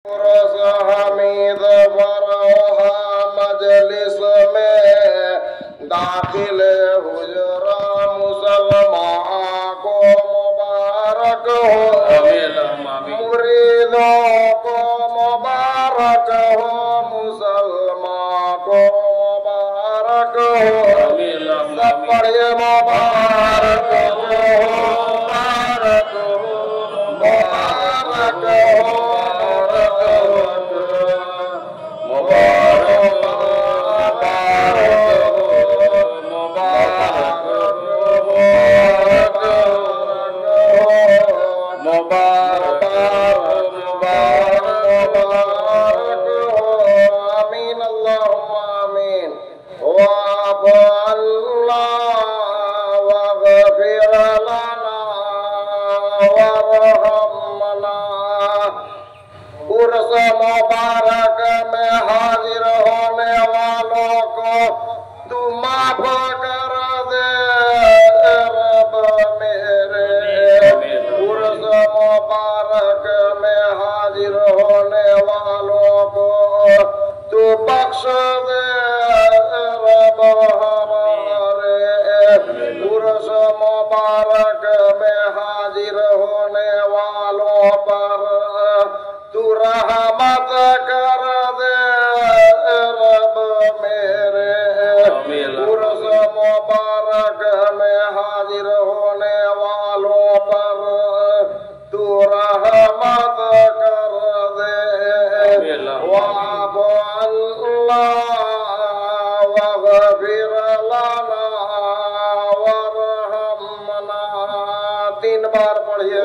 हमीद बरोहा मजलिस में दाखिल हुजरा मुसलमान को मुबारक हो, मुरीदों को मुबारक हो, मुसलमान को मुबारक हो, सब पढ़िए मुबारक हो, मुबारक हो, मुबारक हो। उर्स मुबारक में हाजिर होने वालों को तू माफ कर दे रब मेरे। उर्स मुबारक में हाजिर होने वालों को तू बख्श दे रब हमारे। उर्स मुबारक में हाजिर होने वालों पर तू रहमत कर दे रब मेरे। उर्स मुबारक में हाजिर होने वालों पर तू रहमत कर दे। वाब अल्लाह वग़फिर लना वरहमना। 3 बार पढ़िए।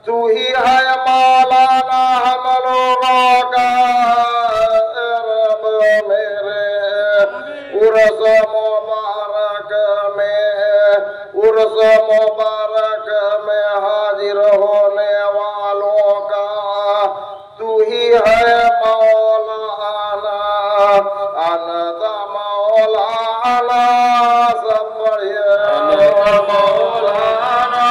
तू ही है मौलाना हम लोगों का रब मेरे। उर्स मुबारक में हाजिर होने वालों का तू ही है मौलाना। अनत मौलाना सब बढ़िया मौलाना।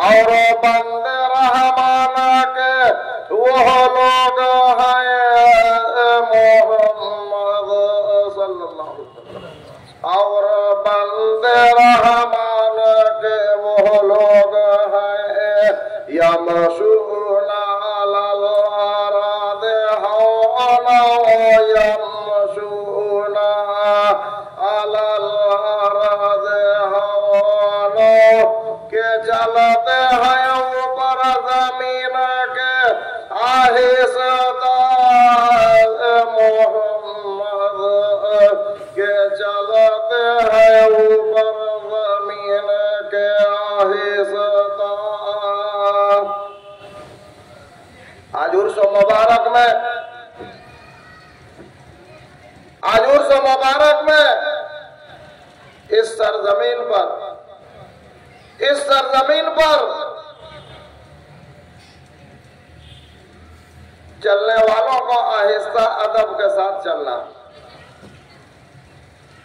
और बंदे रहमान के वो लोग हैं मोहम्मद सल्लल्लाहु अलैहि वसल्लम। और बंदे रहमान के वो लोग हैं यमशूना अलल अरादि हौना यमशूना अलल अरादि हौना के चलते हैं ऊपर जमीन के आहिस्ता। मोहम्मद के चलते हैं ऊपर जमीन के आहिस्ता। आज उर्स मुबारक में इस सरजमीन पर चलने वालों को आहिस्ता अदब के साथ चलना,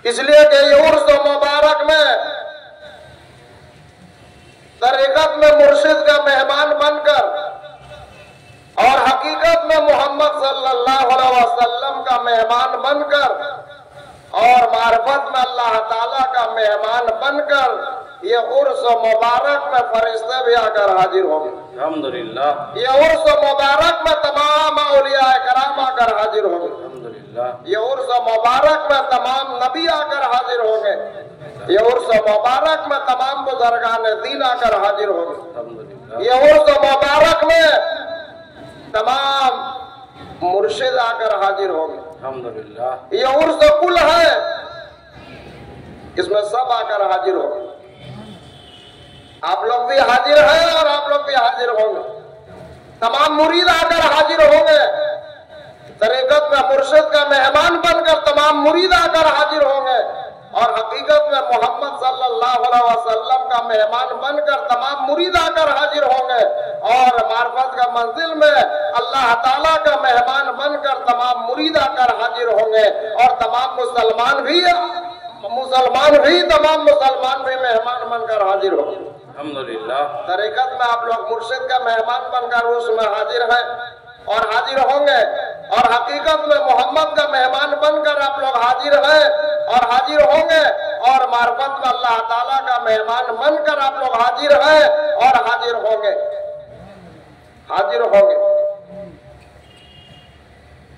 इसलिए कि ये उर्स मुबारक में तरीकत में मुर्शिद का मेहमान बनकर और हकीकत में मोहम्मद सल्लल्लाहु अलैहि वसल्लम का मेहमान बनकर और मार्फत में अल्लाह ताला का मेहमान बनकर ये उर्स मुबारक में फरिश्ते भी आकर हाजिर होंगे। अल्हम्दुलिल्लाह। ये उर्स मुबारक में तमाम औलिया कराम आकर हाजिर होंगे। अल्हम्दुलिल्लाह। ये उर्स मुबारक में तमाम नबी आकर हाजिर होंगे। ये उर्स मुबारक में तमाम बुजुर्गान दीन आकर हाजिर होंगे। अल्हम्दुलिल्लाह। ये उर्स मुबारक में तमाम मुर्शिद आकर हाजिर होंगे। अल्हम्दुलिल्लाह। ये उर्स कुल है, इसमें सब आकर हाजिर होंगे। आप लोग भी हाजिर हैं और आप लोग भी हाजिर होंगे। तमाम मुरीद आकर हाजिर होंगे। तरीकत में मुर्शिद का मेहमान बनकर तमाम मुरीद आकर हाजिर होंगे और हकीकत में मोहम्मद सल्लल्लाहु अलैहि वसल्लम का मेहमान बनकर तमाम मुरीद आकर हाजिर होंगे और मार्फत का मंजिल में अल्लाह ताला का मेहमान बनकर तमाम मुरीद आकर हाजिर होंगे और तमाम मुसलमान भी तमाम मुसलमान भी मेहमान बनकर हाजिर होंगे। अल्हम्दुलिल्लाह। तरीकत में आप लोग मुर्शिद का मेहमान बनकर उसमें हाजिर हैं और हाजिर होंगे और हकीकत में मोहम्मद का मेहमान बनकर आप लोग हाजिर हैं और हाजिर होंगे और मार्फत में अल्लाह ताला का मेहमान बनकर आप लोग हाजिर हैं और हाजिर होंगे।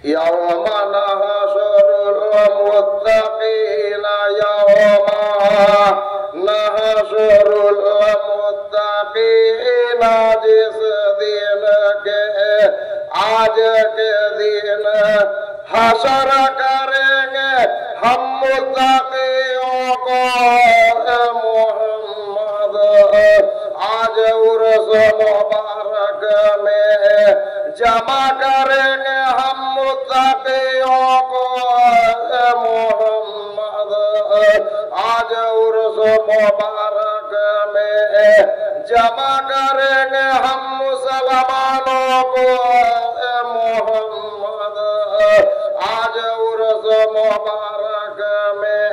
यौमा नहशुरुल मुत्तक़ीना यौमा नहशुरुल मुत्तक़ीना, जिस दिन के आज के दिन हशर करेंगे हम मुत्तक़ियों को मोहम्मद। आज उर्स मुबारक में जमा करेंगे हम मुत्तक़ियों को मोहम्मद। आज उर्स मुबारक में जमा करेंगे हम मुसलमानों को मोहम्मद। आज उर्स मुबारक में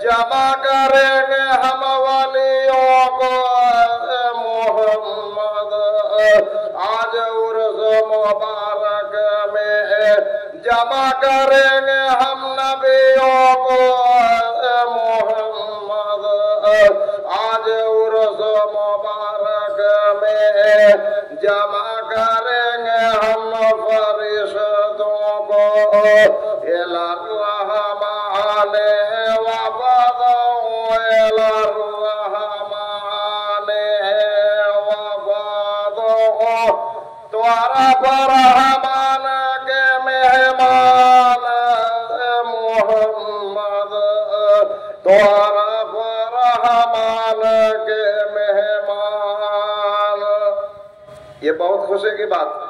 जमा करेंगे हम वलियों को मोहम्मद। आज उर्स मुबारक में जमा करेंगे हम नबियों को मोहम्मद। आज उर्स मुबारक में जमा करेंगे हम फरिश्तों को इलर रहमान वफदों इलर रहमान वफदों। त्वरफ रहमान के मेहमान मोहम्मद। त्वरफ रहमान के मेहमान। ये बहुत खुशी की बात है।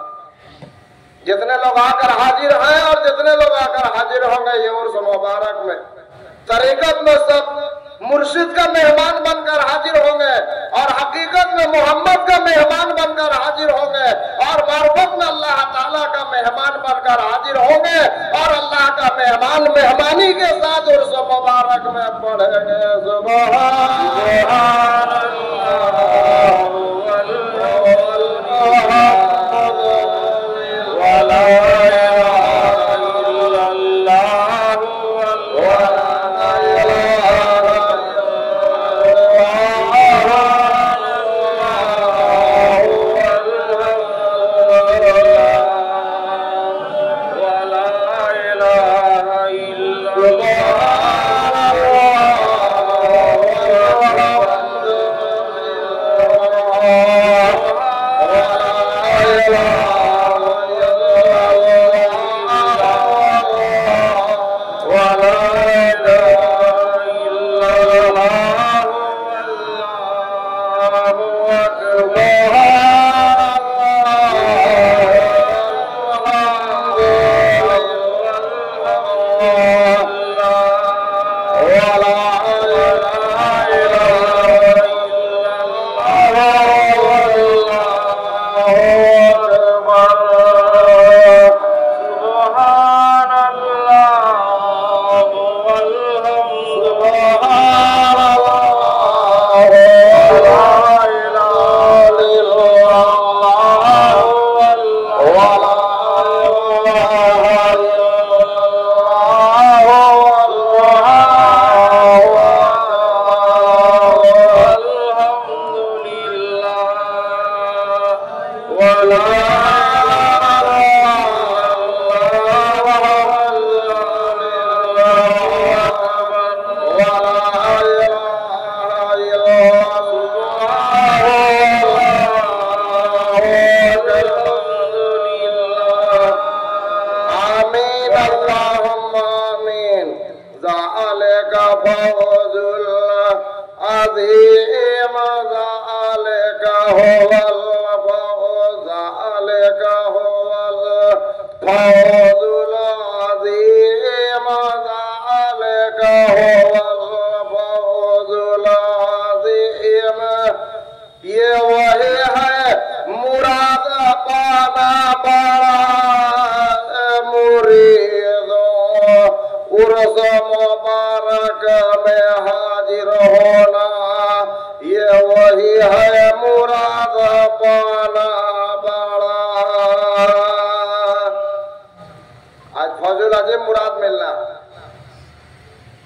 जितने लोग आकर हाजिर हैं और जितने लोग आकर हाजिर होंगे ये उर्स मुबारक में तरीकत में सब मुर्शिद का मेहमान बनकर हाजिर होंगे और हकीकत में मोहम्मद का मेहमान बनकर हाजिर होंगे और मार्फत में अल्लाह ताला का मेहमान बनकर हाजिर होंगे और अल्लाह का मेहमान मेहमानी के साथ उर्स मुबारक में पढ़ेंगे सुभान ये वही है मुराद पाना बड़ा मुरीदो उर्स मुबारक में हाजिर होना, ये वही है मुराद पाना बड़ा। आज फौजुल अजीम मुराद मिलना,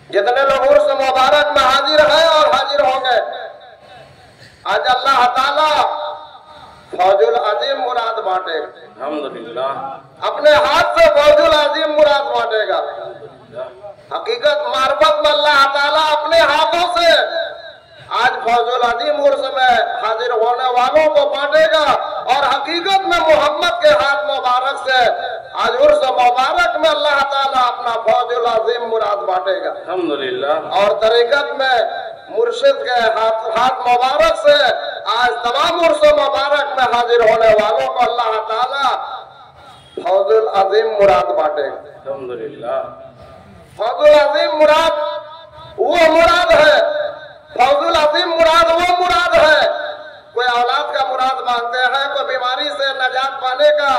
जितने लोग उर्स मुबारक में हाजिर है और हाजिर हो गए, आज अल्लाह ताला फौजुल अजीम मुराद बांटेगा। अल्हम्दुलिल्लाह अपने हाथ से फौजुल अजीम मुराद बांटेगा। हकीकत मार्फत में अल्लाह ताला अपने हाथों से आज फौजुल अजीम उर्स में हाजिर होने वालों को बांटेगा, और हकीकत में मोहम्मद के हाथ मुबारक से आज उर्स मुबारक में अल्लाह ताला अपना फौजुल अजीम मुराद बांटेगा। अल्हम्दुलिल्लाह। और तरीकत में मुर्शिद के हाथ मुबारक से आज तमाम उर्स मुबारक में हाजिर होने वालों को अल्लाह ताला फौजुल अजीम मुराद बांटेगा। अल्हम्दुलिल्लाह। फौजुल अजीम मुराद वो मुराद है, फौजुल अजीम मुराद वो मुराद है। कोई औलाद का मुराद मांगते हैं, कोई बीमारी से निजात पाने का,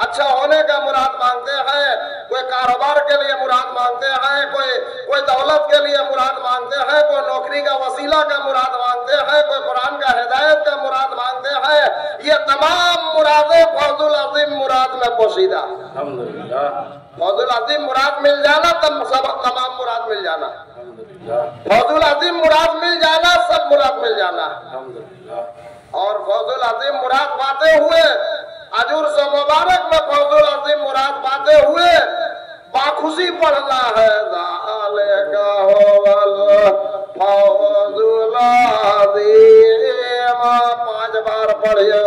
अच्छा होने का मुराद मांगते हैं, कोई कारोबार के लिए मुराद मांगते हैं, कोई दौलत के लिए मुराद मांगते हैं, कोई नौकरी का वसीला का मुराद मांगते हैं, कोई कुरान का हिदायत का मुराद मांगते हैं। ये तमाम मुरादें फौजुल अजीम मुराद में पोशीदा। अल्हम्दुलिल्लाह। फौजुल अजीम मुराद मिल जाना तब सब तमाम मुराद मिल जाना। फौजुल अजीम मुराद मिल जाना सब मुराद मिल जाना। और फौजुल अजीम मुराद पाते हुए अजूर से मुबारक में फौजुल अजीम मुराद पाते हुए बाखुशी पढ़ना है। फौजुल अजीम 5 बार पढ़िए।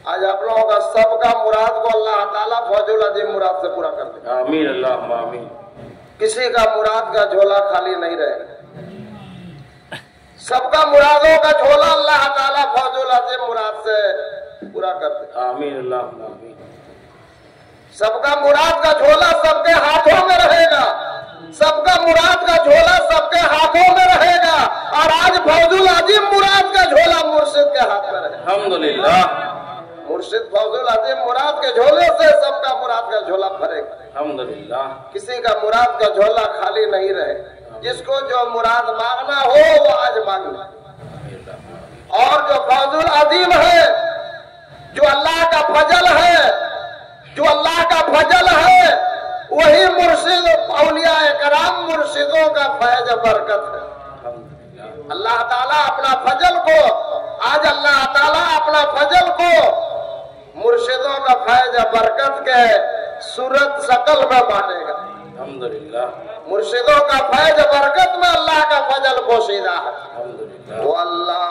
आज आप लोगों का सबका मुराद को अल्लाह ताला फौजुल अजीम मुराद से पूरा कर दे। आमीन अल्लाह आमीन। किसी का मुराद का झोला खाली नहीं रहेगा, सबका मुरादों का झोला अल्लाह ताला फौजुल अजीम मुराद से पूरा कर दे। आमीन अल्लाह आमीन। सबका मुराद का झोला सबके हाथों में रहेगा, सबका मुराद का झोला सबके हाथों में रहेगा, और आज फौजुल अजीम मुराद का झोला मुर्शिद के हाथ में रहेगा। अल्हम्दुलिल्लाह। मुर्शिद फौजुल अजीम मुराद के झोले से सबका मुराद का झोला भरेगा। अल्हम्दुलिल्लाह। किसी का मुराद का झोला खाली नहीं रहे। जिसको जो मुराद मांगना हो वो आज मांगना। और जो फौजुल अजीम है, जो अल्लाह का फजल है, जो अल्लाह का फजल है, वही मुर्शिद औलिया कराम मुर्शिदों का फैज बरकत है। अल्लाह ताला अपना फजल को आज अल्लाह ताला अपना फजल को मुर्शिदों का फैज बरकत के सूरत शकल में बांटेगा। अल्हम्दुलिल्लाह। मुर्शिदों का फैज बरकत में अल्लाह का फजल पोशीदा है। अल्हम्दुलिल्लाह। वो अल्लाह